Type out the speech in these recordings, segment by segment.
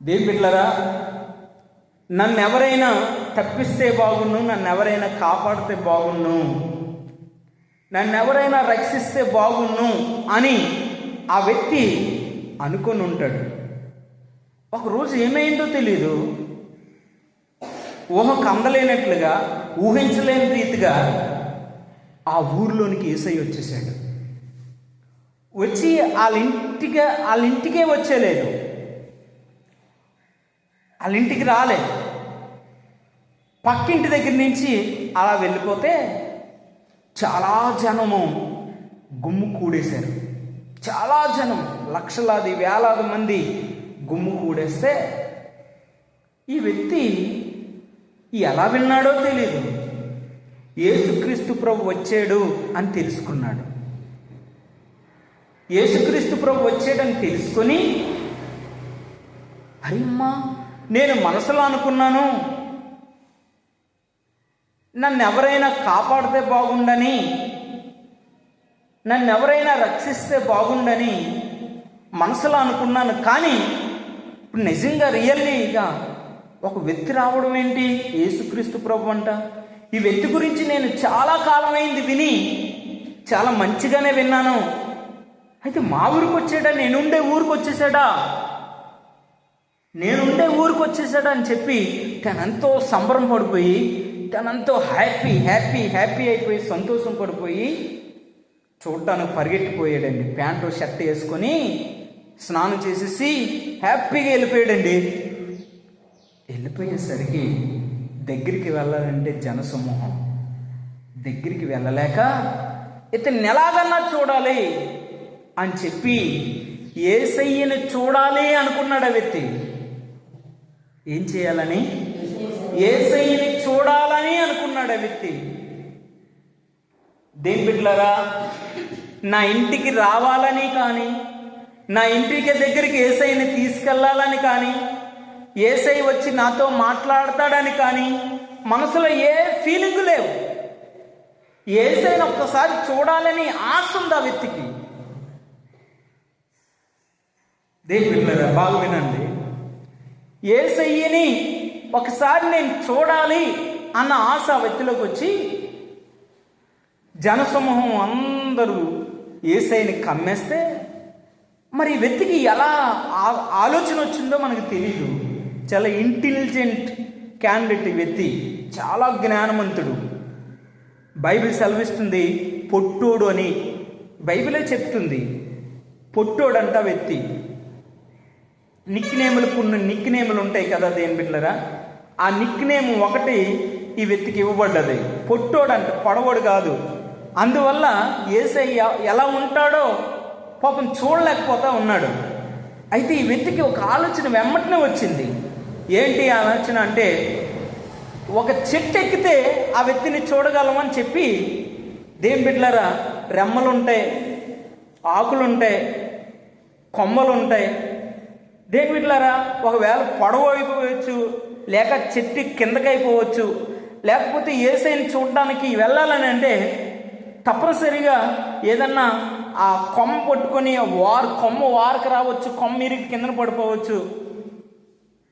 దేవుని బిడ్డలారా, నన్ను ఎవరైనా తప్పిస్తే బాగుండు, నన్ను ఎవరైనా కాపాడితే బాగుండు, నన్ను ఎవరైనా రక్షిస్తే బాగుండు అని ఆ వ్యక్తి అనుకొని ఉంటాడు. ఒకరోజు ఏమైందో తెలీదు, ఊహకు అందలేనట్లుగా, ఊహించలేని రీతిగా ఆ ఊరిలోనికి యేసయ్య వచ్చేసాడు. వచ్చి వాళ్ళ ఇంటికే వచ్చేలేదు, వాళ్ళ ఇంటికి రాలేదు. పక్కింటి దగ్గర నుంచి అలా వెళ్ళిపోతే చాలా జనము గుమ్ము కూడేశారు. చాలా జనం, లక్షలాది వేలాది మంది గుమ్ము కూడేస్తే ఈ వ్యక్తి ఎలా విన్నాడో తెలియదు, యేసుక్రీస్తు ప్రభు వచ్చాడు అని తెలుసుకున్నాడు. యేసుక్రీస్తు ప్రభు వచ్చాడని తెలుసుకొని, అమ్మా నేను మనసులో అనుకున్నాను, నన్ను ఎవరైనా కాపాడితే బాగుండని, నన్ను ఎవరైనా రక్షిస్తే బాగుండని మనసులో అనుకున్నాను. కానీ ఇప్పుడు నిజంగా రియల్లీగా ఒక వ్యక్తి రావడం ఏంటి? యేసుక్రీస్తు ప్రభు అంట. ఈ వ్యక్తి గురించి నేను చాలా కాలమైంది విని, చాలా మంచిగానే విన్నాను. అయితే మా ఊరికి వచ్చాడా, నేనుండే ఊరికి వచ్చేసాడా అని చెప్పి తనంతో సంబరం పడిపోయి, తనంతో హ్యాపీ అయిపోయి, సంతోషం పడిపోయి చూడటానికి పరిగెట్టిపోయాడండి. ప్యాంటు షర్ట్ వేసుకొని స్నానం చేసేసి హ్యాపీగా వెళ్ళిపోయాడండి. వెళ్ళిపోయేసరికి దగ్గరికి వెళ్ళాలంటే జనసమూహం, దగ్గరికి వెళ్ళలేక ఇతన్ని ఎలాగన్నా చూడాలి అని చెప్పి యేసయ్యని చూడాలి అనుకున్నాడు ఆ వ్యక్తి. ఏం చేయాలని? యేసయ్యని చూడాలని అనుకున్నాడు ఆ వ్యక్తి. దేని బిడ్డలారా, నా ఇంటికి రావాలని కానీ, నా ఇంటికి దగ్గరికి యేసయ్యని తీసుకెళ్లాలని కానీ, యేసయ్య వచ్చి నాతో మాట్లాడతాడని కానీ మనసులో ఏ ఫీలింగ్ లేవు. యేసయ్యని ఒక్కసారి చూడాలని ఆశ ఉంది ఆ వ్యక్తికి. దేని బిడ్డలారా, బాగా వినండి. యేసయ్యని ఒకసారి నేను చూడాలి అన్న ఆశ ఆ వ్యక్తిలోకి వచ్చి జనసమూహం అందరూ యేసయ్యని కమ్మేస్తే, మరి ఈ వ్యక్తికి ఎలా ఆలోచన వచ్చిందో మనకు తెలియదు. చాలా ఇంటెలిజెంట్ క్యాండిడేట్ ఈ వ్యక్తి, చాలా జ్ఞానవంతుడు. బైబిల్ సెలవిస్తుంది పొట్టోడు అని, బైబిలే చెప్తుంది. పొట్టోడంట వ్యక్తి. కొన్ని నిక్నేములు ఉంటాయి కదా దేని బిడ్డలారా, ఆ నిక్నేమ్ ఒకటి ఈ వ్యక్తికి ఇవ్వబడ్డది. పొట్టోడంట, పొడవడు కాదు. అందువల్ల యేసయ్య ఎలా ఉంటాడో పాపం చూడలేకపోతా ఉన్నాడు. అయితే ఈ వ్యక్తికి ఒక ఆలోచన వెమ్మటనే వచ్చింది. ఏంటి ఆలోచన అంటే, ఒక చెట్టు ఎక్కితే ఆ వ్యక్తిని చూడగలమని చెప్పి, దేని బిడ్డలారా, రెమ్మలుంటాయి, ఆకులుంటాయి, కొమ్మలుంటాయి. దేని బిడ్డలారా, ఒకవేళ పొడవు అయిపోవచ్చు, లేక చెట్టు కిందకైపోవచ్చు. లేకపోతే యేసయ్యని చూడడానికి వెళ్ళాలని అంటే తప్పనిసరిగా ఏదన్నా ఆ కొమ్మ పట్టుకొని కొమ్మ వారకు రావచ్చు, కొమ్మ ఇరిగి కిందన పడిపోవచ్చు,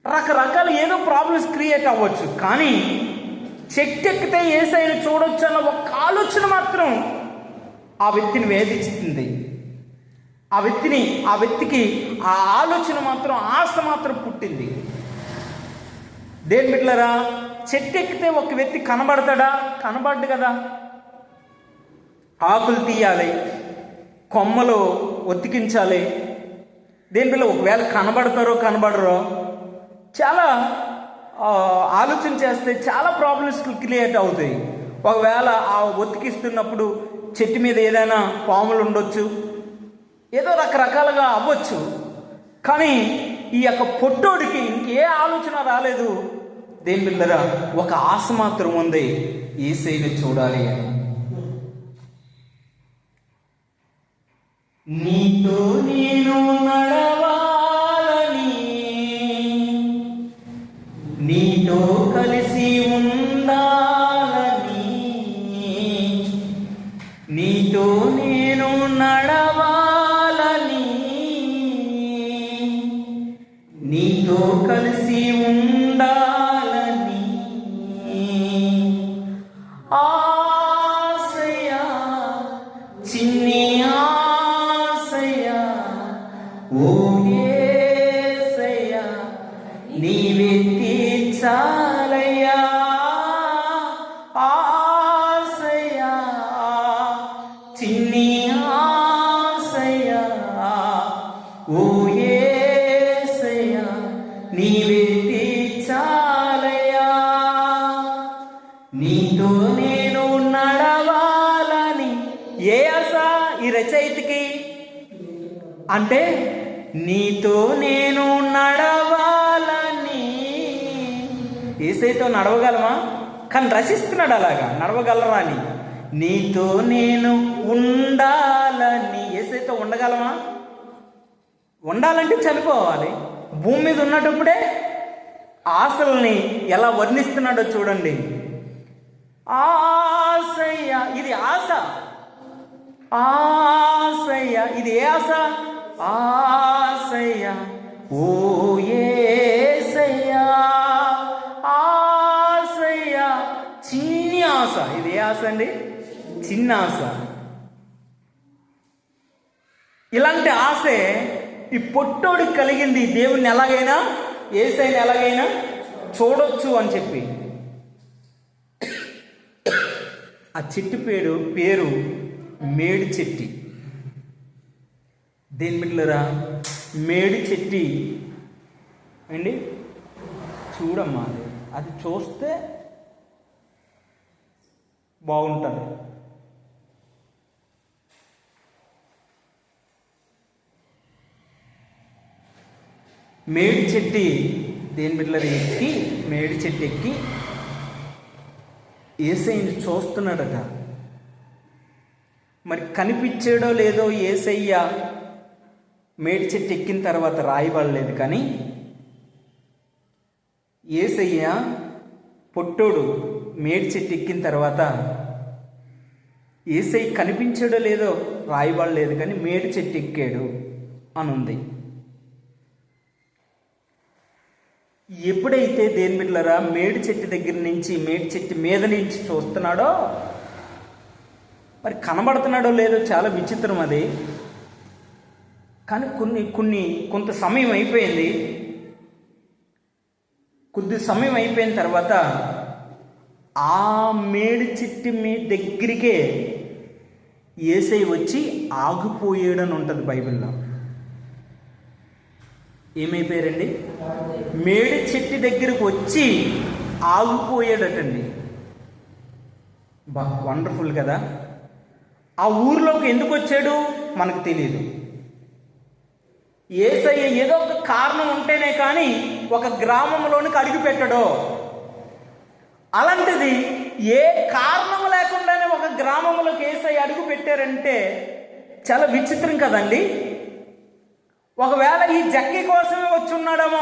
రకరకాల ఏదో ప్రాబ్లమ్స్ క్రియేట్ అవ్వచ్చు. కానీ చెట్టు ఎక్కితే యేసయ్యని చూడొచ్చు అన్న ఒక ఆలోచన మాత్రం ఆ వ్యక్తిని వేధిస్తుంది. ఆ వ్యక్తికి ఆ ఆలోచన మాత్రం, ఆశ మాత్రం పుట్టింది. దేని బిడ్డలారా, చెట్టు ఎక్కితే ఒక వ్యక్తి కనబడతాడా? కనబడ్డు కదా. ఆకులు తీయాలి, కొమ్మలు ఒత్తికించాలి. దేని బిడ్డ ఒకవేళ కనబడరో చాలా ఆలోచన చేస్తే చాలా ప్రాబ్లమ్స్ క్రియేట్ అవుతాయి. ఒకవేళ ఆ ఒత్తికిస్తున్నప్పుడు చెట్టు మీద ఏదైనా పాములు ఉండొచ్చు, ఏదో రకరకాలుగా అవ్వచ్చు. కానీ ఈ యొక్క పొట్టోడికి ఇంకే ఆలోచన రాలేదు. దేని బిడ్డలారా, ఒక ఆశ మాత్రం ఉంది, యేసయ్యని చూడాలి అని. నీతో నేను నడవాలని, నీతో కలిసి ఉండాలని, నీతో నేను నడవాలని, నీతో కలిసి ఉండాలని ఆశయా, చిన్ని ఆశయా, ఓ యేసయ్యా నీవే తీర్చాలయ్యా ఆశయా, చిన్ని ఆశయా, ఓ యేసయ్యా నీవే తీర్చాలయ్యా. నీతో నేను నడవాలని ఏ ఆశ ఈ రచయితకి అంటే, నీతో నేను నడవాలని. యేసయ్యతో నడవగలమా? కానీ రచిస్తున్నాడు అలాగా, నడవగలరా అని. నీతో నేను ఉండాలని. యేసయ్యతో ఉండగలమా? ఉండాలంటే చనిపోవాలి. భూమి మీద ఉన్నప్పుడే ఆశల్ని ఎలా వర్ణిస్తున్నాడో చూడండి. ఆశయ్య, ఇది ఆశ. ఆశయ్య, ఇది ఏ ఆశ? ఆశయ్య, ఓ యేసయ్యా ఆశయ్య, చిన్ని ఆశ. ఇది ఏ ఆశ అండి? చిన్న ఆశ. ఇలాంటి ఆశే ఈ పొట్టోడికి కలిగింది. దేవుణ్ణి ఎలాగైనా, యేసయ్యని ఎలాగైనా చూడొచ్చు అని చెప్పి. ఆ చెట్టు పేరు మేడి చెట్టి. దేని బిడ్డలరా? మేడి చెట్టి అండి. చూడమ్మా, అది చూస్తే బాగుంటుంది. మేడి చెట్టి దేని బిడ్డలరా? ఎక్కి మేడి చెట్టు ఎక్కి యేసయ్యని చూస్తున్నాడట. మరి కనిపించాడో లేదో యేసయ్య మేడి చెట్టు ఎక్కిన తర్వాత రాయబడలేదు. కానీ యేసయ్య పొట్టోడు మేడి చెట్టు ఎక్కిన తర్వాత యేసయ్య కనిపించాడో లేదో రాయబడలేదు. కానీ మేడి చెట్టు ఎక్కాడు అని ఉంది. ఎప్పుడైతే దేని బిడ్డలరా మేడి చెట్టు దగ్గర నుంచి, మేడి చెట్టు మీద నుంచి చూస్తున్నాడో, మరి కనబడుతున్నాడో లేదో చాలా విచిత్రం అది. కానీ కొంత సమయం అయిపోయింది. కొద్ది సమయం అయిపోయిన తర్వాత ఆ మేడి చెట్టు మీ దగ్గరికే యేసయ్య వచ్చి ఆగిపోయాడని ఉంటుంది బైబిల్లో. ఏమైపోయారండి? మేడి చెట్టు దగ్గరకు వచ్చి ఆగిపోయాడటండి. వండర్ఫుల్ కదా. ఆ ఊర్లోకి ఎందుకు వచ్చాడు మనకు తెలియదు. యేసయ్య ఏదో ఒక కారణం ఉంటేనే కానీ ఒక గ్రామంలోనికి అడుగు పెట్టడో. అలాంటిది ఏ కారణం లేకుండానే ఒక గ్రామంలోకి యేసయ్య అడుగు పెట్టారంటే చాలా విచిత్రం కదండి. ఒకవేళ ఈ జక్కి కోసమే వచ్చి ఉన్నాడేమో,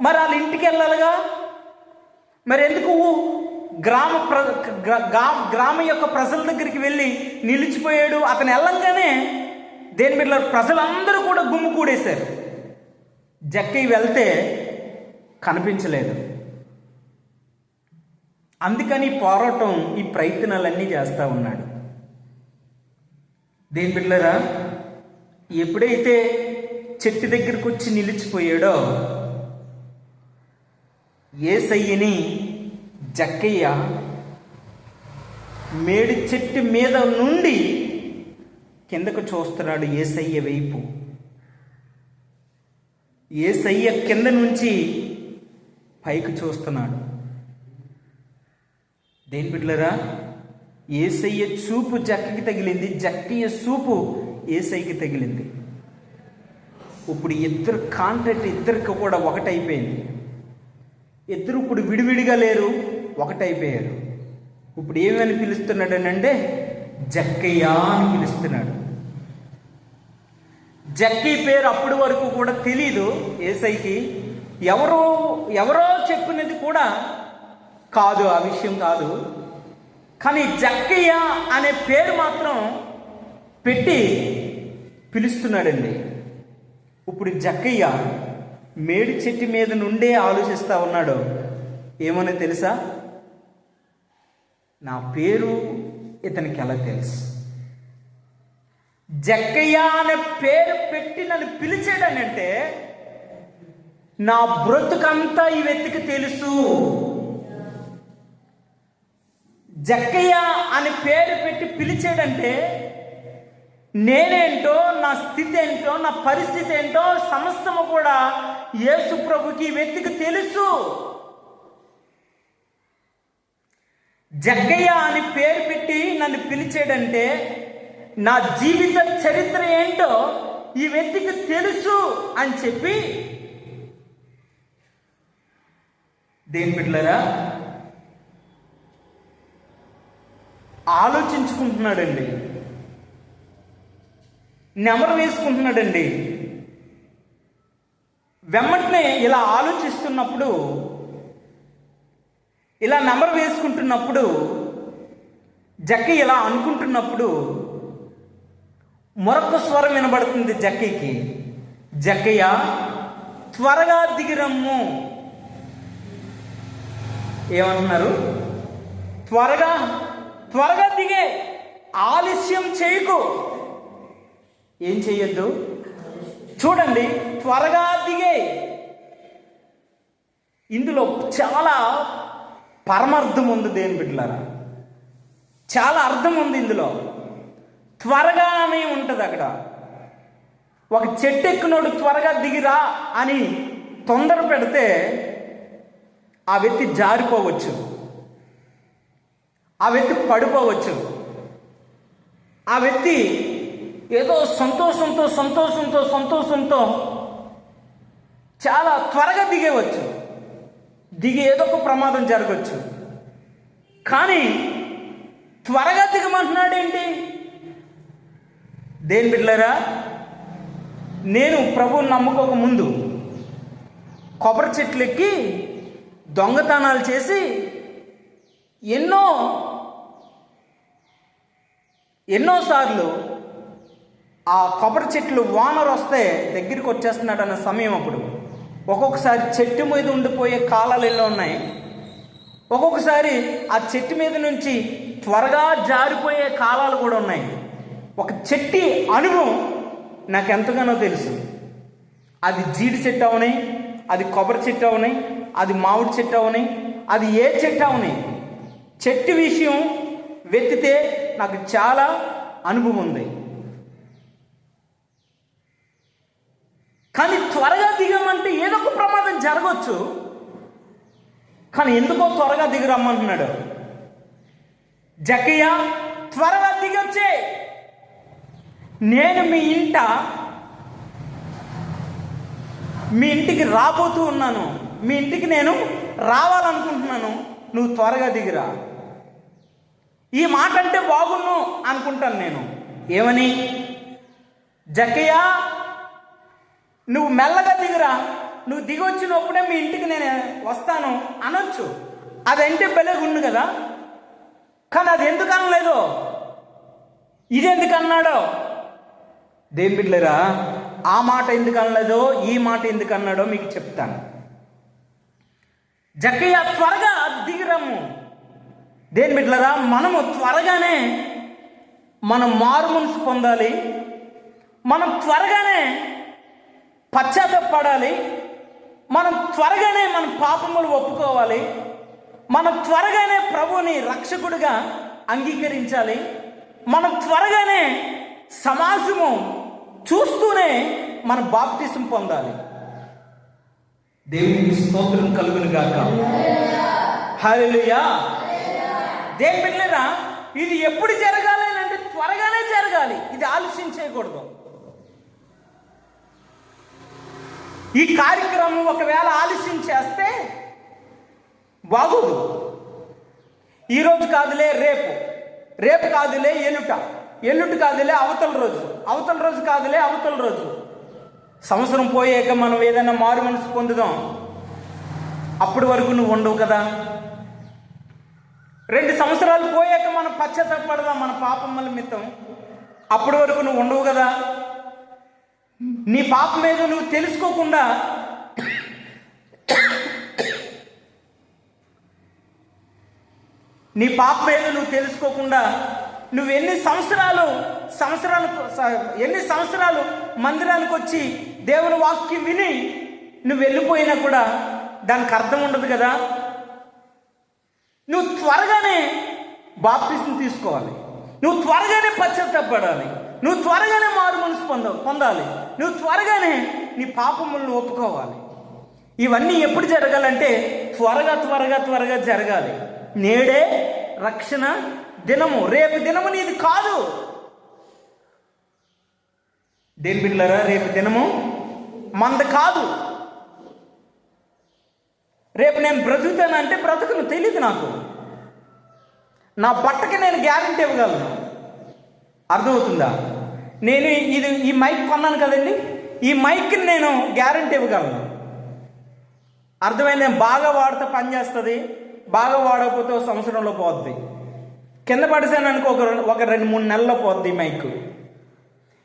మరి వాళ్ళ ఇంటికి వెళ్ళాలిగా. మరి ఎందుకు గ్రామం యొక్క ప్రజల దగ్గరికి వెళ్ళి నిలిచిపోయాడు? అతను వెళ్ళంగానే దేని మీద ప్రజలందరూ కూడా గుమ్ము కూడేశారు. జక్కి వెళ్తే కనిపించలేదు. అందుకని పోరాటం, ఈ ప్రయత్నాలన్నీ చేస్తూ ఉన్నాడు. దేని బిడ్డలారా, ఎప్పుడైతే చెట్టు దగ్గరకు వచ్చి నిలిచిపోయాడో యేసయ్యని జక్కయ్య మేడి చెట్టు మీద నుండి కిందకు చూస్తున్నాడు. యేసయ్య వైపు. యేసయ్య కింద నుంచి పైకి చూస్తున్నాడు. దేని బిడ్డలారా, యేసయ్య చూపు జక్కకి తగిలింది, జక్కయ్య చూపు యేసయ్యకి తగిలింది. ఇప్పుడు ఇద్దరు కాంట్రాక్ట్ ఇద్దరికి కూడా ఒకటైపోయింది. ఇద్దరు ఇప్పుడు విడివిడిగా లేరు, ఒకటైపోయారు. ఇప్పుడు ఏమని పిలుస్తున్నాడు అంటే జక్కయ్య అని పిలుస్తున్నాడు. జక్కీ పేరు అప్పటి వరకు కూడా తెలీదు యేసయ్యకి. ఎవరో చెప్పినది కూడా కాదు, ఆ విషయం కాదు. కానీ జక్కయ్య అనే పేరు మాత్రం పెట్టి పిలుస్తున్నాడండి. ఇప్పుడు జక్కయ్య మేడి చెట్టు మీద నుండే ఆలోచిస్తూ ఉన్నాడు. ఏమని తెలుసా? నా పేరు ఇతనికి ఎలా తెలుసు? జక్కయ్య అనే పేరు పెట్టి నన్ను పిలిచాడనంటే నా బ్రతుకంతా ఈ వ్యక్తికి తెలుసు. జక్కయ్య అని పేరు పెట్టి పిలిచాడంటే నేనేంటో, నా స్థితి ఏంటో, నా పరిస్థితి ఏంటో సమస్తము కూడా యేసు ప్రభుకి ఈ వ్యక్తికి తెలుసు. జక్కయ్య అని పేరు పెట్టి నన్ను పిలిచాడంటే నా జీవిత చరిత్ర ఏంటో ఈ వ్యక్తికి తెలుసు అని చెప్పి, దేని బిడ్డలారా, ఆలోచించుకుంటున్నాడండి, నెమరు వేసుకుంటున్నాడండి. వెంటనే ఇలా ఆలోచిస్తున్నప్పుడు, ఇలా నెమరు వేసుకుంటున్నప్పుడు, జక్కయ్య ఇలా అనుకుంటున్నప్పుడు మరొక స్వరం వినబడుతుంది జక్కయ్యకి. జక్కయ్య, త్వరగా దిగిరమ్ము. ఏమంటున్నారు? త్వరగా త్వరగా దిగే, ఆలస్యం చేయకు. ఏం చెయ్యొద్దు? చూడండి, త్వరగా దిగే. ఇందులో చాలా పరమార్థం ఉంది దేని బిడ్డలారా, చాలా అర్థం ఉంది ఇందులో. త్వరగా అని ఉంటుంది అక్కడ. ఒక చెట్టు ఎక్కినోడు త్వరగా దిగిరా అని తొందర పెడితే ఆ వ్యక్తి జారిపోవచ్చు, ఆ వ్యక్తి పడిపోవచ్చు, ఆ వ్యక్తి ఏదో సంతోషంతో చాలా త్వరగా దిగేవచ్చు, దిగి ఏదో ఒక ప్రమాదం జరగవచ్చు. కానీ త్వరగా దిగమంటున్నాడు ఏంటి? దేని బిడ్డలారా, నేను ప్రభువుని నమ్ముకోక ముందు కొబ్బరి చెట్లు ఎక్కి దొంగతనాలు చేసి ఎన్నోసార్లు ఆ కొబ్బరి చెట్లు వానరు వస్తే దగ్గరికి వచ్చేస్తున్నాడు అన్న సమయం అప్పుడు ఒక్కొక్కసారి చెట్టు మీద ఉండిపోయే కాలాలు ఎన్నో ఉన్నాయి. ఒక్కొక్కసారి ఆ చెట్టు మీద నుంచి త్వరగా జారిపోయే కాలాలు కూడా ఉన్నాయి. ఒక చెట్టు అనుభవం నాకు ఎంతగానో తెలుసు. అది జీడి చెట్టు అవని, అది కొబ్బరి చెట్టు అవని, అది మామిడి చెట్టు అవని, అది ఏ చెట్టు అవని, చెట్టు విషయం వెతితే నాకు చాలా అనుభవం ఉంది. కానీ త్వరగా దిగమంటే ఏదో ఒక ప్రమాదం జరగవచ్చు. కానీ ఎందుకో త్వరగా దిగరమ్మంటున్నాడు. జక్కయ్య, త్వరగా దిగొచ్చే, నేను మీ ఇంటికి రాబోతూ ఉన్నాను, మీ ఇంటికి నేను రావాలనుకుంటున్నాను, నువ్వు త్వరగా దిగిరా. ఈ మాట అంటే బాగున్ను అనుకుంటాను నేను. ఏమని? జక్కయ్య, నువ్వు మెల్లగా దిగిరా, నువ్వు దిగొచ్చినప్పుడే మీ ఇంటికి నేను వస్తాను అనొచ్చు. అదంటే బెలగుండు కదా. కానీ అది ఎందుకు అనలేదో, ఇది ఎందుకు అన్నాడో, దేని బిడ్డలేరా, ఆ మాట ఎందుకు అనలేదో, ఈ మాట ఎందుకు అన్నాడో మీకు చెప్తాను. జక్కయ్య, త్వరగా దిగిరమ్ము. దేని బిడ్డలేరా, మనము త్వరగానే మనం మారు మనసు పొందాలి, మనం త్వరగానే పశ్చాత్తాపడాలి, మనం త్వరగానే మన పాపములు ఒప్పుకోవాలి, మనం త్వరగానే ప్రభువుని రక్షకుడిగా అంగీకరించాలి, మనం త్వరగానే సమాజము చూస్తూనే మన బాప్తిసం పొందాలి. దేవునికి స్తోత్రం కలుగును గాక. హల్లెలూయా. దేని బిడ్డలారా, ఇది ఎప్పుడు జరగాలి అంటే త్వరగానే జరగాలి. ఇది ఆలస్యం చేయకూడదు. ఈ కార్యక్రమం ఒకవేళ ఆలస్యం చేస్తే బాగోదు. ఈరోజు కాదులే రేపు, రేపు కాదులే ఎల్లుటి కాదులే అవతల రోజు కాదులే అవతల రోజు. సంవత్సరం పోయాక మనం ఏదైనా మారు మనసు పొందుదాం, అప్పటి వరకు నువ్వు ఉండవు కదా. 2 సంవత్సరాలు పోయాక మనం పశ్చాత్తాపడదాం మన పాపముల నిమిత్తం, అప్పటి వరకు నువ్వు ఉండవు కదా. నీ పాపం ఏదో నువ్వు తెలుసుకోకుండా నీ పాపం ఏదో నువ్వు తెలుసుకోకుండా నువ్వు ఎన్ని సంవత్సరాలు మందిరానికి వచ్చి దేవుని వాక్యం విని నువ్వు వెళ్ళిపోయినా కూడా దానికి అర్థం ఉండదు కదా. నువ్వు త్వరగానే బాప్తిసం తీసుకోవాలి, నువ్వు త్వరగానే పశ్చాత్తాపడాలి, నువ్వు త్వరగానే మారు మనసు పొందాలి, నువ్వు త్వరగానే నీ పాపములను ఒప్పుకోవాలి. ఇవన్నీ ఎప్పుడు జరగాలంటే త్వరగా జరగాలి. నేడే రక్షణ దినము, రేపు దినము నీది కాదు. దేని బిడ్డలారా, రేపు దినము మంద కాదు. రేపు నేను బ్రతుకుతానంటే బ్రతుకును తెలియదు నాకు. నా బట్టకి నేను గ్యారెంటీ ఇవ్వగలను. అర్థమవుతుందా? నేను ఈ మైక్ కొన్నాను కదండి, ఈ మైక్ని నేను గ్యారెంటీ ఇవ్వగలను. అర్థమైంది? నేను బాగా వాడితే పని చేస్తుంది, బాగా వాడకపోతే సంవత్సరంలో పోద్ది. కింద పడిసాను అనుకో, ఒక 2-3 నెలల్లో పోద్ది ఈ మైక్.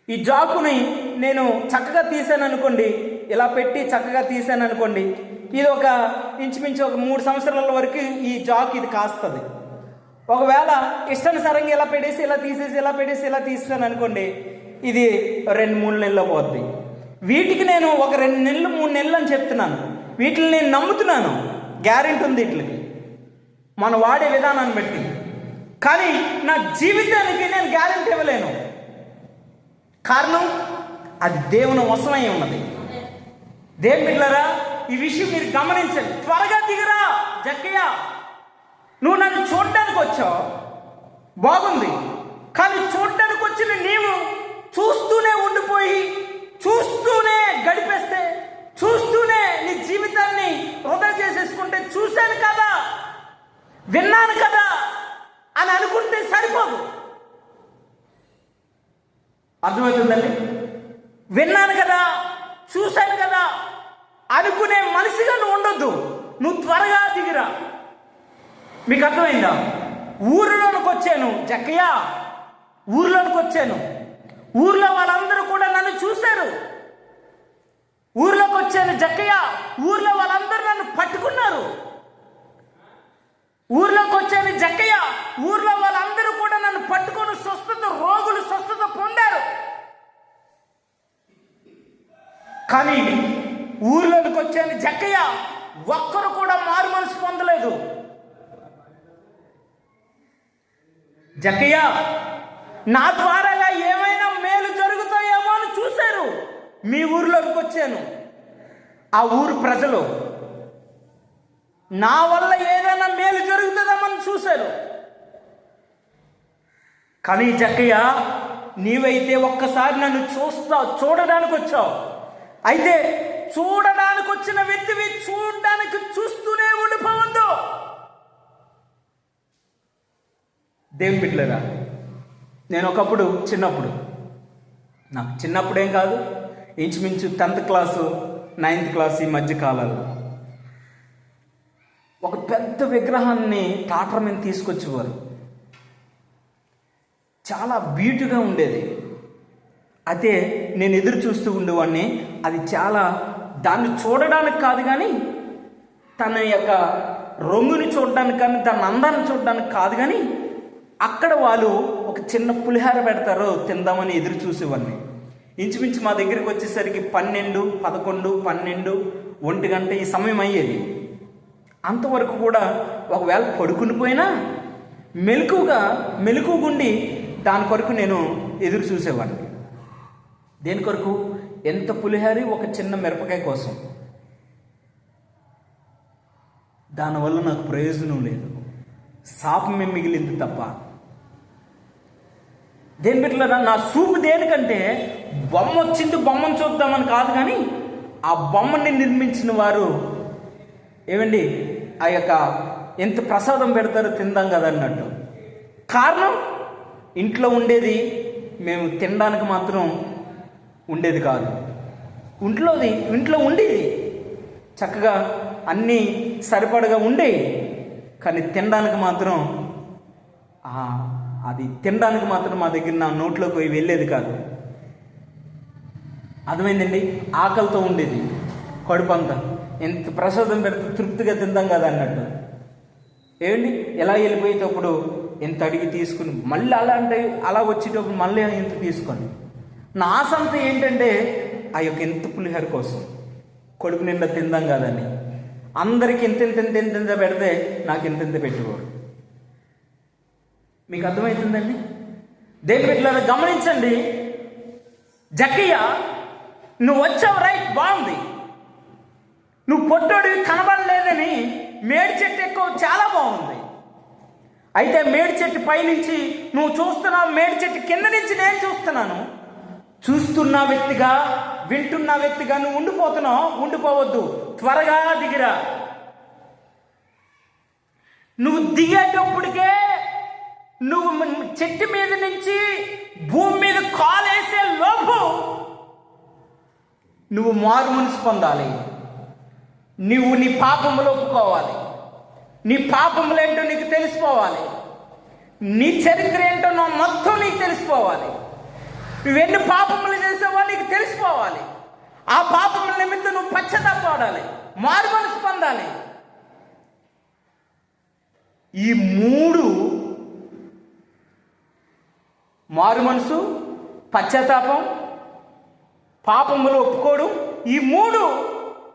ఈ జాకుని నేను చక్కగా తీసాను అనుకోండి, ఇలా పెట్టి చక్కగా తీసాను అనుకోండి, ఇది ఒక ఇంచుమించు ఒక 3 సంవత్సరాల వరకు ఈ జాక్ ఇది కాస్తుంది. ఒకవేళ ఇష్టానుసారంగా ఇలా పెట్టేసి ఇలా తీసేసి ఇలా పెట్టేసి ఇలా తీసాను అనుకోండి, ఇది 2-3 నెలల్లో పోద్ది. వీటికి నేను ఒక 2 నెలలు 3 నెలలు అని చెప్తున్నాను. వీటిని నేను నమ్ముతున్నాను, గ్యారెంటీ ఉంది వీటికి మనం వాడే విధానాన్ని బట్టి. కానీ నా జీవితానికి నేను గ్యారెంటీ ఇవ్వలేను. కారణం అది దేవుని వశమై ఉన్నది. దేవుని బిడ్డలారా, ఈ విషయం మీరు గమనించండి. త్వరగా దిగరా జక్కయ్య, నువ్వు నన్ను చూడడానికి వచ్చావు, బాగుంది. కానీ చూడడానికి వచ్చిన నీవు చూస్తూనే ఉండిపోయి చూస్తూనే గడిపేస్తే, చూస్తూనే నీ జీవితాన్ని వృధా చేసేసుకుంటే, చూశాను కదా, విన్నాను కదా అని అనుకుంటే సరిపోదు. అర్థమవుతుందండి? విన్నాను కదా, చూశాను కదా అనుకునే మనిషిగా నువ్వు ఉండొద్దు. నువ్వు త్వరగా దిగిరా. మీకు అర్థమైందా? ఊరిలోనికి వచ్చాను జక్కయ్య, ఊరిలోనికి వచ్చాను. ఊర్లో వాళ్ళందరూ కూడా నన్ను చూశారు. ఊర్లోకి వచ్చాను జక్కయ్య, ఊర్లో వాళ్ళందరూ నన్ను పట్టుకున్నారు. ఊర్లోకి వచ్చాను జక్కయ్య, ఊర్లో వాళ్ళందరూ కూడా నన్ను పట్టుకొని రోగులు స్వస్థత పొందారు. కానీ ఊర్లోకి వచ్చాను జక్కయ్య, ఒక్కరు కూడా మారు మనసు పొందలేదు. జక్కయ్య, నా ద్వారాగా ఏమైనా మేలు జరుగుతాయేమో అని చూశారు. మీ ఊర్లోకి వచ్చాను. ఆ ఊరు ప్రజలు నా వల్ల ఏదైనా మేలు జరుగుతుందేమని చూశారు. కానీ జక్కయ్య, నీవైతే ఒక్కసారి నన్ను చూడడానికి వచ్చావు. అయితే చూడడానికి వచ్చిన వ్యక్తివి చూడడానికి చూస్తూనే ఉండిపోవద్దు. దేవుని బిడ్డలారా, నేను ఒకప్పుడు నాకు చిన్నప్పుడేం కాదు, ఇంచుమించు 10th క్లాసు 9th క్లాస్ ఈ మధ్య కాలాల్లో ఒక పెద్ద విగ్రహాన్ని టాటర్ మీద తీసుకొచ్చేవారు. చాలా బ్యూటీగా ఉండేది. అయితే నేను ఎదురు చూస్తూ ఉండేవాడిని. అది చాలా, దాన్ని చూడడానికి కాదు కానీ, తన యొక్క రంగుని చూడడానికి కానీ, తన అందాన్ని చూడడానికి కాదు కానీ, అక్కడ వాళ్ళు ఒక చిన్న పులిహార పెడతారు, తిందామని ఎదురు చూసేవాడిని. ఇంచుమించు మా దగ్గరికి వచ్చేసరికి 12, 11, 12, 1 గంట ఈ సమయం అయ్యేది. అంతవరకు కూడా ఒకవేళ పడుకుని పోయినా మెలకుగుండి దాని కొరకు నేను ఎదురు చూసేవాడిని. దేని కొరకు? ఎంత పులిహారి, ఒక చిన్న మిరపకాయ కోసం. దానివల్ల నాకు ప్రయోజనం లేదు, శాపమే మిగిలింది తప్ప. దేని బిడ్డలారా, నా చూపు దేనికంటే బొమ్మ వచ్చింది, బొమ్మను చూద్దామని కాదు. కానీ ఆ బొమ్మని నిర్మించిన వారు ఏమండి, ఆ యొక్క ఎంత ప్రసాదం పెడతారో తిందాం కదా అన్నట్టు. కారణం, ఇంట్లో ఉండేది మేము తినడానికి మాత్రం ఉండేది కాదు. ఇంట్లో ఉండేది చక్కగా అన్నీ సరిపడగా ఉండేవి. కానీ తినడానికి మాత్రం మా దగ్గర నా నోట్లోకి పోయి వెళ్ళేది కాదు. అర్థమైందండి? ఆకలితో ఉండేది. కడుపు అంతా ఎంత ప్రసాదం పెడితే తృప్తిగా తిందాం కదా అన్నట్టు. ఏమండి ఎలా వెళ్ళిపోయేటప్పుడు ఎంత అడిగి తీసుకుని మళ్ళీ అలా వచ్చేటప్పుడు మళ్ళీ ఎంత తీసుకొని నా ఆశ అంతా ఏంటంటే ఆ యొక్క ఎంత పులిహోర కోసం కడుపు నిండా తిందాం కదని అందరికి ఎంత పెడితే నాకు ఎంత పెట్టుకోడు. మీకు అర్థమవుతుందండి? దేవుని బిడ్డలారా గమనించండి. జక్కయ్య నువ్వు వచ్చావు, రైట్, బాగుంది. నువ్వు పొట్టోడివి కనబడలేదని మేడి చెట్టు ఎక్కువ, చాలా బాగుంది. అయితే మేడి చెట్టు పైనుంచి నువ్వు చూస్తున్నావు, మేడి చెట్టు కింద నుంచి నేను చూస్తున్నాను. చూస్తున్న వ్యక్తిగా, వింటున్న వ్యక్తిగా నువ్వు ఉండిపోతున్నావు. ఉండిపోవద్దు, త్వరగా దిగిరా. నువ్వు దిగేటప్పటికే నువ్వు చెట్టు మీద నుంచి భూమి మీద కాలేసే లోపు నువ్వు మారు మనసు పొందాలి. నువ్వు నీ పాపములు ఒప్పుకోవాలి. నీ పాపములు ఏంటో నీకు తెలిసిపోవాలి. నీ చరిత్ర ఏంటో మొత్తం నీకు తెలిసిపోవాలి. నువ్వెన్ని పాపములు చేసావో నీకు తెలిసిపోవాలి. ఆ పాపముల నిమిత్తం నువ్వు పశ్చాత్తాపడాలి, మారు మనసు పొందాలి. ఈ మూడు, మారు మనసు, పశ్చాత్తాపం, పాపములు ఒప్పుకోవడం, ఈ మూడు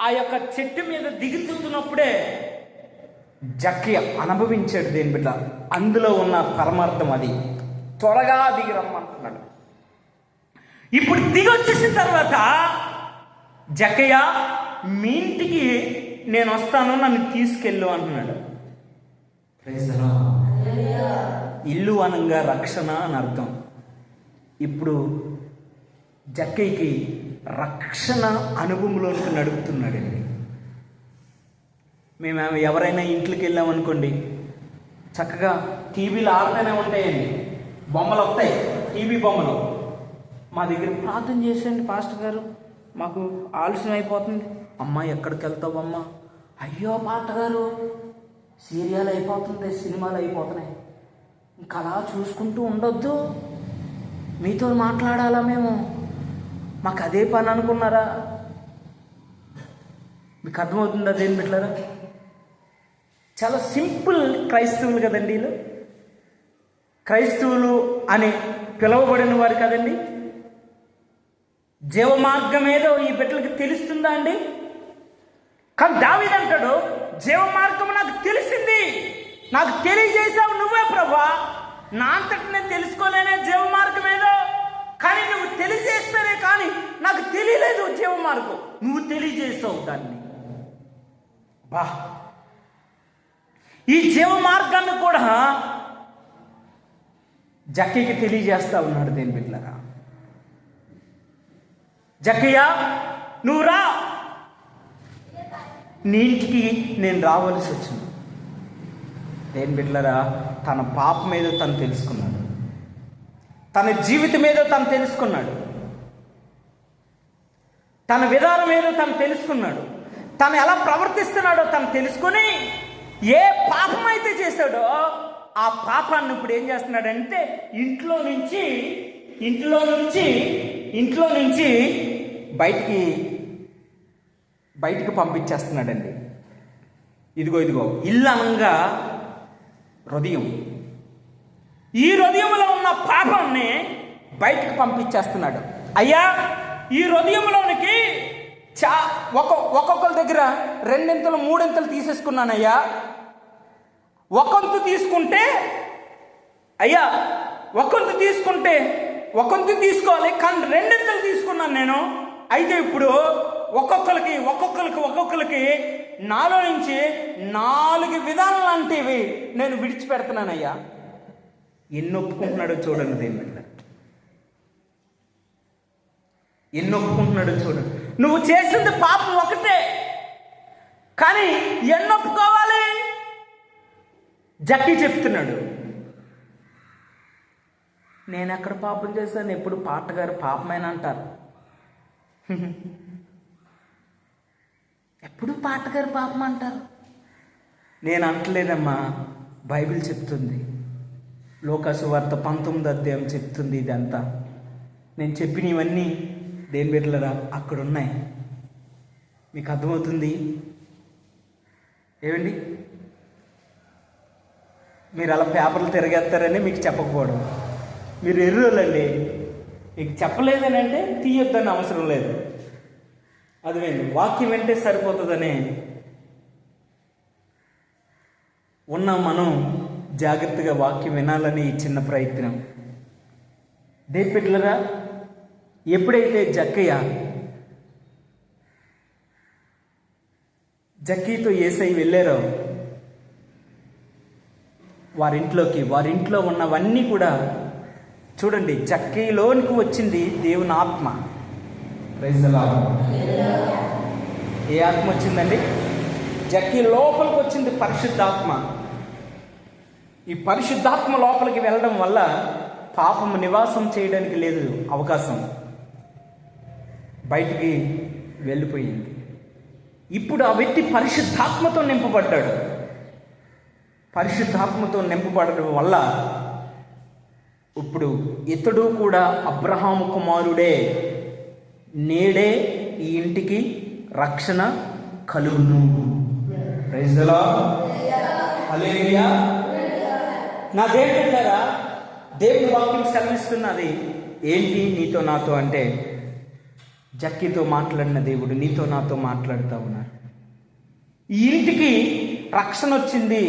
ఆ యొక్క చెట్టు మీద దిగుతున్నప్పుడే జక్కయ్య అనుభవించాడు. దేని బిడ్డ అందులో ఉన్న పరమార్థం అది. త్వరగా దిగిరమ్మంటున్నాడు. ఇప్పుడు దిగి వచ్చేసిన తర్వాత జక్కయ్య మీ ఇంటికి నేను వస్తాను, నన్ను తీసుకెళ్ళు అంటున్నాడు. ఇల్లు అనగా రక్షణ అని అర్థం. ఇప్పుడు జక్కయ్యకి రక్షణ అనుభవంలోకి నడుపుతున్నాడండి. మేము ఎవరైనా ఇంట్లోకి వెళ్ళామనుకోండి, చక్కగా టీవీలు ఆడుతూనే ఉంటాయండి, బొమ్మలు వస్తాయి, టీవీ బొమ్మలు. మా దగ్గర ప్రార్థన చేసేయండి పాస్టర్ గారు, మాకు ఆలస్యం అయిపోతుంది. అమ్మ ఎక్కడికి వెళ్తావమ్మా? అయ్యో పాస్టర్ గారు సీరియల్ అయిపోతుంది, సినిమాలు అయిపోతున్నాయి, ఇంకా అలా చూసుకుంటూ ఉండొద్దు, మీతో మాట్లాడాలా మేము, మాకు అదే పని అనుకున్నారా? మీకు అర్థమవుతుందా దేని బిడ్డలారా? చాలా సింపుల్ క్రైస్తవులు కదండి వీళ్ళు. క్రైస్తవులు అని పిలువబడిన వారు కదండి. జీవ మార్గం ఏదో ఈ బిడ్డలకి తెలుస్తుందా అండి? కానీ దావీదు అంటాడు, జీవ మార్గం నాకు తెలిసింది, నాకు తెలియజేసావు నువ్వే ప్రభువా. నా అంతటి నేను తెలుసుకోలేనే జీవ మార్గం ఏదో, కానీ నువ్వు తెలియజేస్తేనే కానీ నాకు తెలియలేదు జీవ మార్గం, నువ్వు తెలియజేసావు దాన్ని. బా, ఈ జీవ మార్గాన్ని కూడా జక్కయ్యకి తెలియజేస్తా ఉన్నాడు దేని బిడ్డలారా. జక్కయ్య నువ్వు రా, నీ ఇంటికి నేను రావాల్సి వచ్చింది. దేని బిడ్డలారా, తన పాపం ఏదో తను తెలుసుకున్నాడు, తన జీవితం ఏదో తను తెలుసుకున్నాడు, తన విధానం ఏదో తను తెలుసుకున్నాడు, తను ఎలా ప్రవర్తిస్తున్నాడో తను తెలుసుకుని ఏ పాపం అయితే చేశాడో ఆ పాపాన్ని ఇప్పుడు ఏం చేస్తున్నాడంటే ఇంట్లో నుంచి బయటికి పంపించేస్తున్నాడండి. ఇదిగో ఇల్లు అనగా హృదయం, ఈ హృదయంలో ఉన్న పాపాన్ని బయటికి పంపించేస్తున్నాడు. అయ్యా, ఈ హృదయంలోనికి ఒక్కొక్కరి దగ్గర 2 3 తీసేసుకున్నానయ్యా. ఒకంతు తీసుకుంటే అయ్యా, ఒకంతు తీసుకోవాలి, కానీ 2 తీసుకున్నాను నేను. అయితే ఇప్పుడు ఒక్కొక్కరికి నాలో నుంచి 4 విధానాలు లాంటివి నేను విడిచిపెడుతున్నానయ్యా. ఎన్ని ఒప్పుకుంటున్నాడో చూడండి దేని మీద, ఎన్ని ఒప్పుకుంటున్నాడో చూడండి. నువ్వు చేసింది పాపం ఒకటే, కానీ ఎన్ని ఒప్పుకోవాలి? జక్కయ్య చెప్తున్నాడు, నేను ఎక్కడ పాపం చేశాను? ఎప్పుడు పాటగారు పాపమేనా అంటారు, ఎప్పుడు పాటగారు పాపం అంటారు. నేను అంటలేదమ్మా, బైబిల్ చెప్తుంది, లోకాసు వార్త 19వ అధ్యాయం చెప్తుంది ఇదంతా. నేను చెప్పినవన్నీ దేని బిడ్డలారా అక్కడ ఉన్నాయి. మీకు అర్థమవుతుంది ఏమండి? మీరు అలా పేపర్లు తిరగేస్తారని మీకు చెప్పకపోవడం, మీరు ఎర్రోళ్ళండి. మీకు చెప్పలేదని అంటే తీయొద్దని అవసరం లేదు. అదేండి, వాక్యం వింటే సరిపోతుందని మనం జాగ్రత్తగా వాక్యం వినాలని ఈ చిన్న ప్రయత్నం. దేపిట్లరా, ఎప్పుడైతే జక్కీతో యేసయ్య వెళ్ళారో వారింట్లో ఉన్నవన్నీ కూడా చూడండి, జక్కీలోనికి వచ్చింది దేవుని ఆత్మ. Praise the lord. ఏ ఆత్మ వచ్చిందండి? జక్కీ లోపలికి వచ్చింది పరిశుద్ధాత్మ. ఈ పరిశుద్ధాత్మ లోపలికి వెళ్ళడం వల్ల పాపము నివాసం చేయడానికి లేదు అవకాశం, బయటికి వెళ్ళిపోయింది. ఇప్పుడు ఆ వ్యక్తి పరిశుద్ధాత్మతో నింపబడ్డాడు. పరిశుద్ధాత్మతో నింపబడడం వల్ల ఇప్పుడు ఇతడు కూడా అబ్రహాము కుమారుడే, నేడే ఈ ఇంటికి రక్షణ కలుగును. Praise the Lord. హల్లెలూయా. నా దేవుడారా, దేవుని వాక్యం సెలవిస్తున్నది ఏంటి నీతో నాతో అంటే, జక్కీతో మాట్లాడిన దేవుడు నీతో నాతో మాట్లాడుతూ ఉన్నారు. ఈ ఇంటికి రక్షణ వచ్చింది.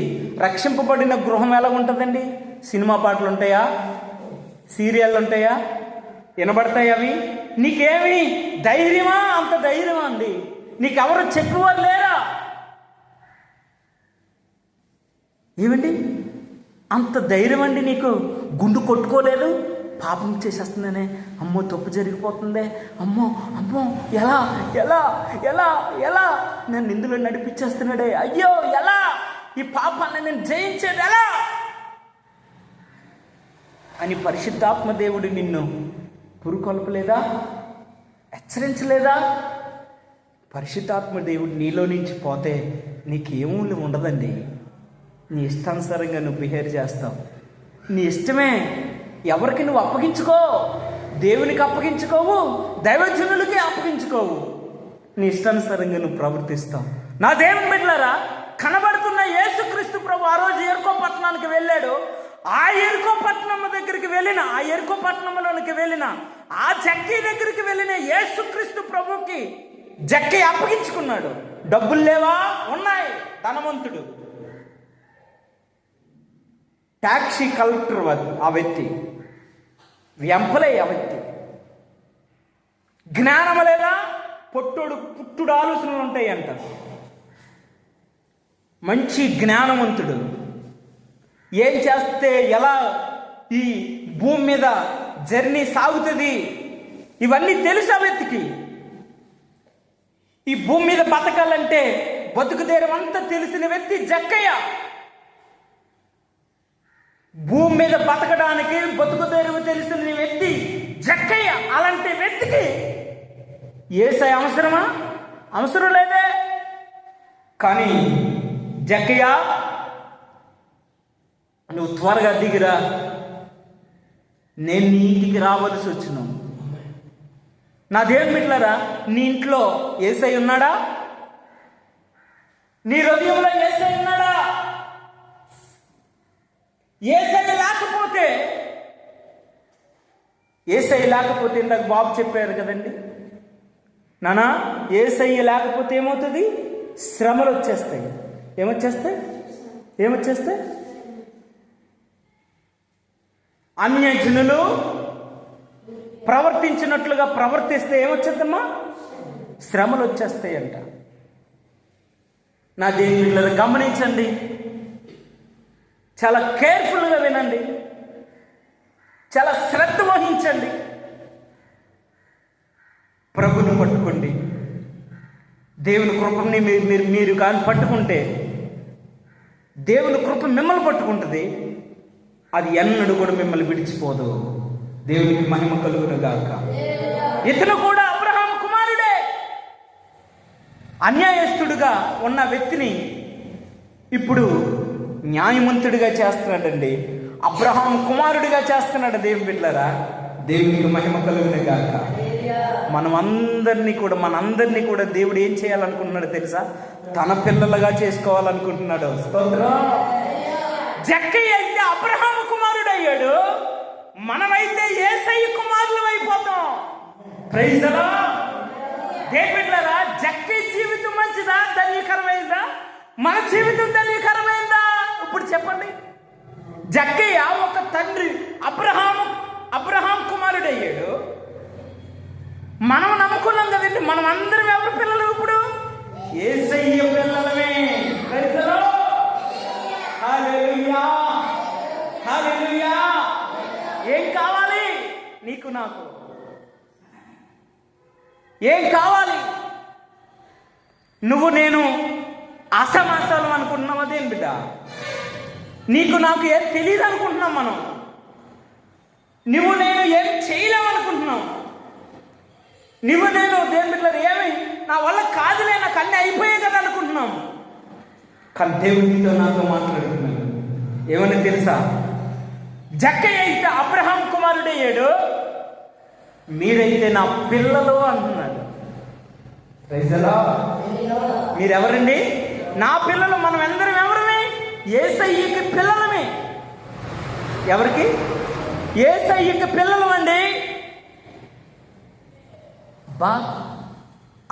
రక్షింపబడిన గృహం ఎలా ఉంటుందండి? సినిమా పాటలు ఉంటాయా? సీరియళ్ళు ఉంటాయా? వినబడతాయి అవి? నీకేమి ధైర్యమా? అంత ధైర్యమా అండి? నీకెవరు చెప్పేవారు లేరా? ఏమండి అంత ధైర్యం అండి? నీకు గుండు కొట్టుకోలేదు? పాపం చేసేస్తుందనే, అమ్మో తప్పు జరిగిపోతుందే, అమ్మో అమ్మో ఎలా ఎలా ఎలా ఎలా నన్ను ఇందులో నడిపించేస్తున్నాడే, అయ్యో ఎలా ఈ పాపాన్ని నేను జయించేది ఎలా అని పరిశుద్ధాత్మ దేవుడు నిన్ను పురుకొల్పలేదా? హెచ్చరించలేదా? పరిశుద్ధాత్మ దేవుడు నీలో నుంచి పోతే నీకేమూ ఉండదండి. నీ ఇష్టానుసారంగా నువ్వు బిహేవ్ చేస్తావు. నీ ఇష్టమే, ఎవరికి నువ్వు అప్పగించుకో. దేవునికి అప్పగించుకోవు, దైవజనులకి అప్పగించుకోవు. నీ ఇష్టానుసారంగా నువ్వు ప్రవర్తిస్తావు. నా దేవుని బిడ్డలారా, కనబడుతున్న యేసుక్రీస్తు ప్రభు ఆ రోజు ఎరుకో పట్టణానికి వెళ్ళాడు. ఆ ఎరుకో పట్టణం దగ్గరికి వెళ్ళిన, ఆ ఎరుకో పట్టణంలోనికి వెళ్ళిన, ఆ జక్కీ దగ్గరికి వెళ్ళిన యేసుక్రీస్తు ప్రభుకి జక్కీ అప్పగించుకున్నాడు. డబ్బులు లేవా? ఉన్నాయి. ధనవంతుడు, ట్యాక్సీ కలెక్టర్ ఆ వ్యక్తి, ఎంపలే ఆ వ్యక్తి. జ్ఞానం లేదా? పుట్టుడు ఆలోచనలు ఉంటాయి అంట. మంచి జ్ఞానవంతుడు. ఏం చేస్తే ఎలా ఈ భూమి మీద జర్నీ సాగుతుంది ఇవన్నీ తెలుసు ఆ వ్యక్తికి. ఈ భూమి మీద బతకాలంటే బతుకుదేరం అంతా తెలిసిన వ్యక్తి జక్కయ్య. భూమి మీద బతకడానికి బతుకుదేరువు తెలిసిన వ్యక్తి జక్కయ్య. అలాంటి వ్యక్తికి యేసయ్య అవసరమా? అవసరం లేదే. కానీ జక్కయ్య, నువ్వు త్వరగా దిగిరా, నేను నీ ఇంటికి రావలసి వచ్చిన. నా దేవుని బిడ్డలారా, నీ ఇంట్లో యేసయ్య ఉన్నాడా? నీ హృదయంలో యేసయ్య ఉన్నాడా? యేసయ్య లేకపోతే ఇందాక బాబు చెప్పారు కదండి నానా, యేసయ్య లేకపోతే ఏమవుతుంది? శ్రమలు వచ్చేస్తాయి. ఏమొచ్చేస్తాయి? అన్యజనులు ప్రవర్తించినట్లుగా ప్రవర్తిస్తే ఏమొచ్చేద్దమ్మా? శ్రమలు వచ్చేస్తాయంట. నా దేవుళ్ళని గమనించండి, చాలా కేర్ఫుల్గా వినండి, చాలా శ్రద్ధ వహించండి. ప్రభుని పట్టుకోండి. దేవుని కృపని మీరు కానీ పట్టుకుంటే దేవుని కృప మిమ్మల్ని పట్టుకుంటుంది. అది ఎన్నడూ కూడా మిమ్మల్ని విడిచిపోదు. దేవునికి మహిమ కలుగును గాక. ఇతను కూడా అబ్రహాము కుమారుడే. అన్యాయస్తుడుగా ఉన్న వ్యక్తిని ఇప్పుడు న్యాయవంతుడిగా చేస్తున్నాడండి. అబ్రహాము కుమారుడిగా చేస్తున్నాడు. దేవుని బిడ్డలారా, దేవునికి మహిమ కలుగునే గాక. మనందరినీ కూడా దేవుడు ఏం చేయాలనుకుంటున్నాడు తెలుసా? తన పిల్లలుగా చేసుకోవాలనుకుంటున్నాడు. స్తోత్రం. జక్కయ్య అయితే అబ్రహాము కుమారుడు అయ్యాడు, మనమైతే యేసయ్య కుమారులు అయిపోతాం. Praise the Lord. దేవుళ్ళారా, జక్కయ్య జీవితం మంచిదా, ధన్యకరమైందా? మన జీవితం ధన్యకరమైందా? ఇప్పుడు చెప్పండి. జక్కయ్య ఒక తండ్రి అబ్రహాం కుమారుడు అయ్యాడు. మనం నమ్ముకున్నాం కదండి, మనం అందరం ఎవరి పిల్లలు? ఇప్పుడు యేసయ్య పిల్లలమే. హల్లెలూయా, హల్లెలూయా. ఏం కావాలి నీకు నాకు? ఏం కావాలి? నువ్వు నేను అసమాసాలం అనుకుంటున్నావు, అదేం బిడ్డ? నీకు నాకు ఏం తెలియదు అనుకుంటున్నాం మనం. నువ్వు నేను ఏం చేయలేమనుకుంటున్నాం. నువ్వు నేను దేని బిడ్డ ఏమి నా వల్ల కాదులే, నాకు అన్నీ అయిపోయాయి కదా అనుకుంటున్నాం. కానీ దేవుడితో నాతో మాట్లాడుతున్నాడు. ఏమని తెలుసా? జక్కయ్య అయితే అబ్రహాం కుమారుడు అయ్యాడు, మీరైతే నా పిల్లలు అంటున్నాడు. Praise the Lord. మీరెవరండి? నా పిల్లలు. మనం అందరం ఎవరమే? యేసయ్యకి పిల్లలమే. ఎవరికి? యేసయ్యకి పిల్లలు అండి.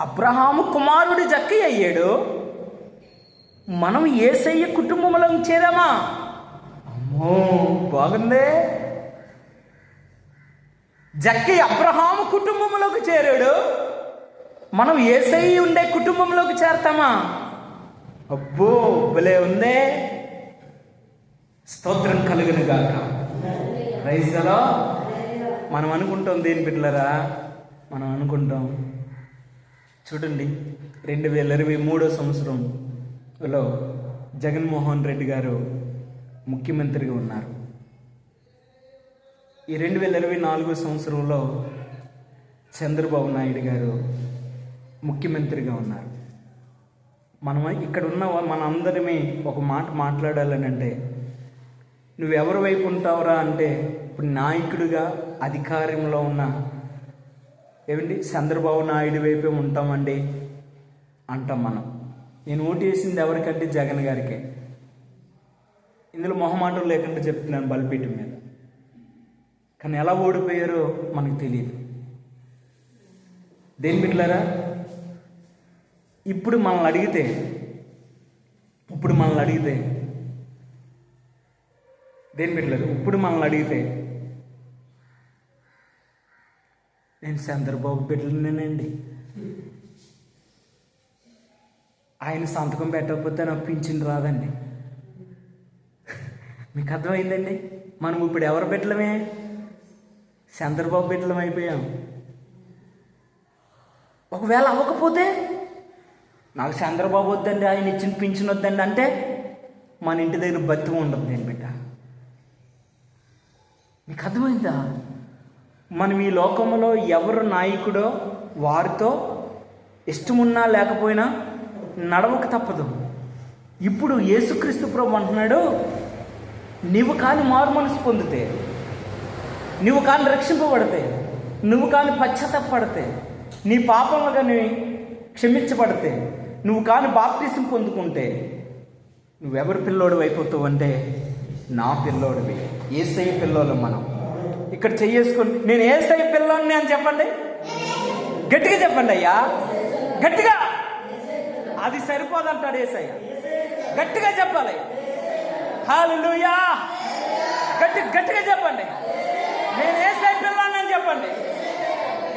అబ్రహాము కుమారుడు జక్కయ్య అయ్యాడు, మనం యేసయ్య కుటుంబంలో చేరామా? అమ్మో, బాగుందే. జక్కయ్య అబ్రహాము కుటుంబంలోకి చేరాడు, మనం యేసయ్య ఉండే కుటుంబంలోకి చేరతామా? అబ్బో, భలే ఉందే. స్తోత్రం కలుగును గాక. Praise the lord. మనం అనుకుంటాం దేని బిడ్డలారా, మనం అనుకుంటాం చూడండి, 2023 సంవత్సరంలో జగన్మోహన్ రెడ్డి గారు ముఖ్యమంత్రిగా ఉన్నారు. ఈ 2024 సంవత్సరంలో చంద్రబాబు నాయుడు గారు ముఖ్యమంత్రిగా ఉన్నారు. మనం ఇక్కడ ఉన్న మనందరమే ఒక మాట మాట్లాడాలని అంటే, నువ్వెవరి వైపు ఉంటావురా అంటే, ఇప్పుడు నాయకుడిగా అధికారంలో ఉన్న ఏమండి చంద్రబాబు నాయుడు వైపే ఉంటామండి అంటాం మనం. నేను ఓటు వేసింది ఎవరికంటే జగన్ గారికే. ఇందులో మొహమాటం లేకుండా చెప్తున్నాను బలిపీఠం మీద. కానీ ఎలా ఓడిపోయారో మనకు తెలియదు. దేని బిడ్డలారా, ఇప్పుడు మనల్ని అడిగితే దేని బిడ్డలారు, ఇప్పుడు మనల్ని అడిగితే నేను చంద్రబాబు బిడ్డలనేనండి, ఆయన సంతకం పెట్టకపోతే నాకు పింఛన్ రాదండి. మీకు అర్థమైందండి? మనం ఇప్పుడు ఎవరు బిడ్డలమే? చంద్రబాబు బిడ్డలం అయిపోయాం. ఒకవేళ అవ్వకపోతే నాకు చంద్రబాబు వద్దండి, ఆయన ఇచ్చిన పింఛన్ వద్దండి అంటే మన ఇంటి దగ్గర బతికి ఉండదు. నేను బిడ్డ, మీకు అర్థమైందా? మనం ఈ లోకంలో ఎవరు నాయకుడో వారితో ఇష్టమున్నా లేకపోయినా నడవక తప్పదు. ఇప్పుడు యేసుక్రీస్తు ప్రభు అంటున్నాడు, నువ్వు కానీ మారు మనసు పొందితే, నువ్వు కానీ రక్షింపబడితే, నువ్వు కానీ పశ్చాత్తాపడితే, నీ పాపంలో కానీ క్షమించబడితే, నువ్వు కానీ బాప్తిసం పొందుకుంటే నువ్వెవరి పిల్లోడు అయిపోతావు అంటే నా పిల్లోడివి. యేసయ్య పిల్లోడు. మనం ఇక్కడ చేసుకొని నేను యేసయ్య పిల్లోడిని అని చెప్పండి, గట్టిగా చెప్పండి అయ్యా, గట్టిగా. అది సరిపోదంటాడు యేసయ్య, గట్టిగా చెప్పాలి. హల్లెలూయా. గట్టిగా చెప్పండి, నేను యేసయ్య పిల్లోడిని అని చెప్పండి.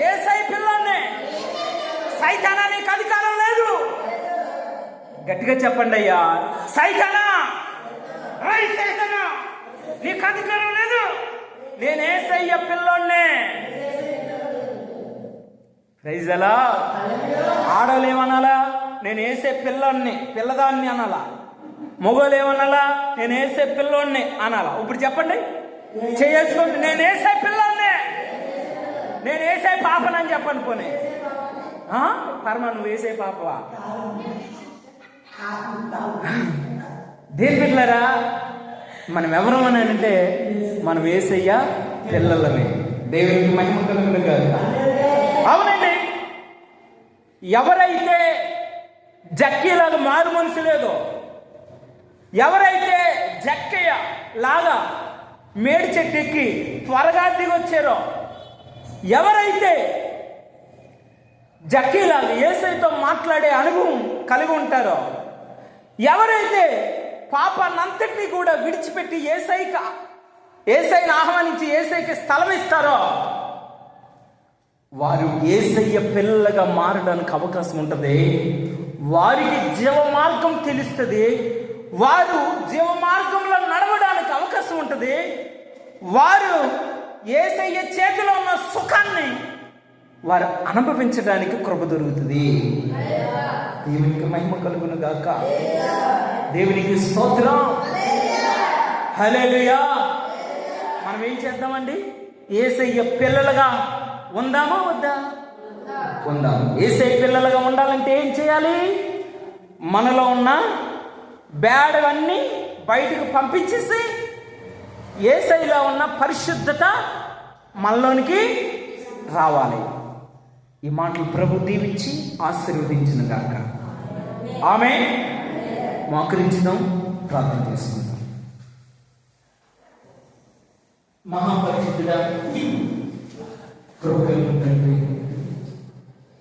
యేసయ్య పిల్లోడిని. సైతానా నీకు అధికారం లేదు. గట్టిగా చెప్పండి అయ్యా, సైతానా నీకు అధికారం లేదు. నేను యేసయ్య పిల్లోడిని. Praise the lord. ఆడవాళ్ళు ఏమనాలా? నేను యేసే పిల్లోడిని, పిల్లదాన్ని అనాలా. మగవాళ్ళు ఏమనాలా? నేను యేసే పిల్లోడిని అనాలా. ఇప్పుడు చెప్పండి, చేసుకోండి. నేను యేసే పిల్లోడిని, నేను యేసే పాపనని చెప్పండి. పోనీ పరమ నువ్వు వేసే పాపవా? దేని బిడ్డలారా, మనం ఎవరు అని అంటే మనం యేసయ్య పిల్లలమే. దేవునికి మహిమ కలుగును గాక. అవునండి, ఎవరైతే జక్కీలాగా మారు మనసు లేదో, ఎవరైతే జక్కయ్య లాగా మేడి చెట్టు ఎక్కి త్వరగా దిగొచ్చారో, ఎవరైతే జక్కీలాగా యేసయ్యతో మాట్లాడే అనుభవం కలిగి ఉంటారో, ఎవరైతే పాపాన్నంతటినీ కూడా విడిచిపెట్టి యేసయ్యని ఆహ్వానించి యేసయ్యకి స్థలం ఇస్తారో, వారు యేసయ్య పిల్లలుగా మారడానికి అవకాశం ఉంటుంది. వారికి జీవ మార్గం తెలుస్తుంది. వారు జీవ మార్గంలో నడవడానికి అవకాశం ఉంటుంది. వారు యేసయ్య చేతిలో ఉన్న సుఖాన్ని వారు అనుభవించడానికి కృప దొరుకుతుంది. దేవునికి మహిమ కలుగును గాక. దేవునికి స్తోత్రం. హల్లెలూయా. మనం ఏం చేద్దామండి? యేసయ్య పిల్లలుగా ఉందామా వద్దా? ఉందాం. యేసయ్య పిల్లలుగా ఉండాలంటే ఏం చేయాలి? మనలో ఉన్న బ్యాడ్ అన్నీ బయటకు పంపించేసి యేసయ్యలో ఉన్న పరిశుద్ధత మనలోనికి రావాలి. ఈ మాటలు ప్రభు దీవించి ఆశీర్వదించిన గాక. ఆమేన్. మోకరించుదాం, ప్రార్థన చేసుకుందాం. మహాపరిశుద్ధుడా, కృపగల తండ్రి,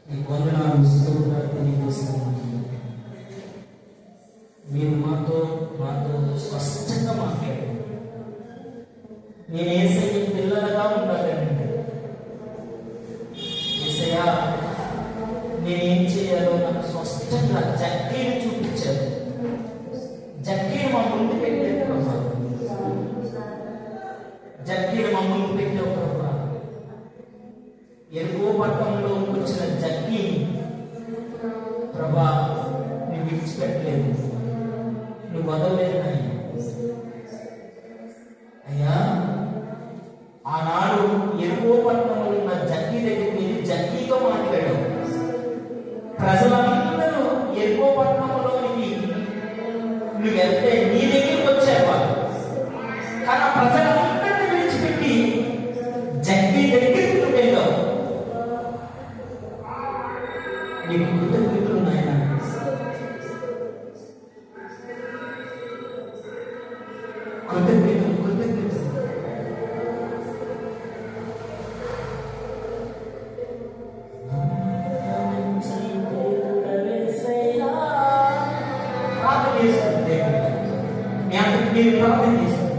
నీకు వందనాలు, స్తోత్రాలు తెలియజేస్తున్నాను. మీరు మాతో స్పష్టంగా మాట్లాడారు. నేను యేసయ్య పిల్లలుగా ఉండాలంటే, యేసయ్య నేనేం చేయాలో నాకు స్పష్టంగా జక్కీని చూపించారు. జక్కీని మా ముందు పెట్టారు ప్రభా. జక్కీని మా ముందు పెట్టావు ప్రభా. ఎరుగో పట్టణంలో వచ్చిన జక్కీని ప్రభా నువ్వు విడిచిపెట్టలేదు, నువ్వు వదలలేదు అయ్యా. ఆనాడు ఎరుగో పట్టణంలో ఉన్న జక్కీ దగ్గరికి వెళ్ళి జక్కీతో మాట్లాడావు. ప్రజలందరూ ఎరుగో పట్టణంలోనికి నువ్వు వెళ్తే నీ దగ్గరికి వచ్చేవారు. కానీ ఆ ప్రజలందరినీ విడిచిపెట్టి జక్కీ దగ్గరికి నువ్వు వెళ్ళావు. నీకు కృతజ్ఞతలు నాయన. కృతజ్ఞతలు. ప్రార్థన చేస్తాను.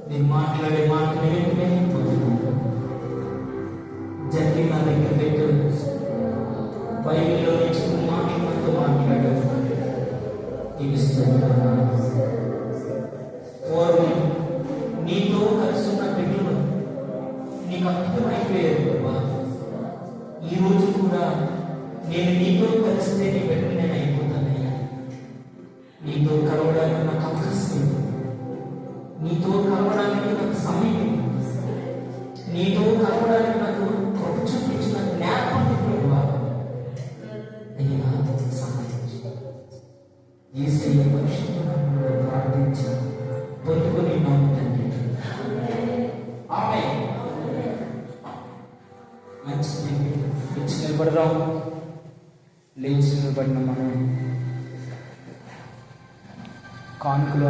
నేను మాట్లాడే మాటలు జక్కీ నా దగ్గర పెట్టు. బైబిల్లో నుంచి మాటలతో మాట్లాడు. పూర్వం నీతో కలిసి ఉన్న బిడ్డలు నీకు అద్భుతమైపోయారు బాబా. ఈ రోజు కూడా నేను నీతో కలిస్తే నీ బిడ్డ నేను అయిపోతానయ్యా. నీతో కలవడానికి నాకు అవకాశం, నీతో కలవడానికి నాకు సమయం, నీతో కలవడానికి నాకు కృప చూపించిన జ్ఞాపకం అయ్యా సహాయించు. యేసయ్య పరిశుద్ధ నామములో ప్రార్థించి పొందుకొని నాము తండ్రి. ఆమేన్. మంచి నిలబడదాం. లేచి నిలబడిన మనం కానుకలు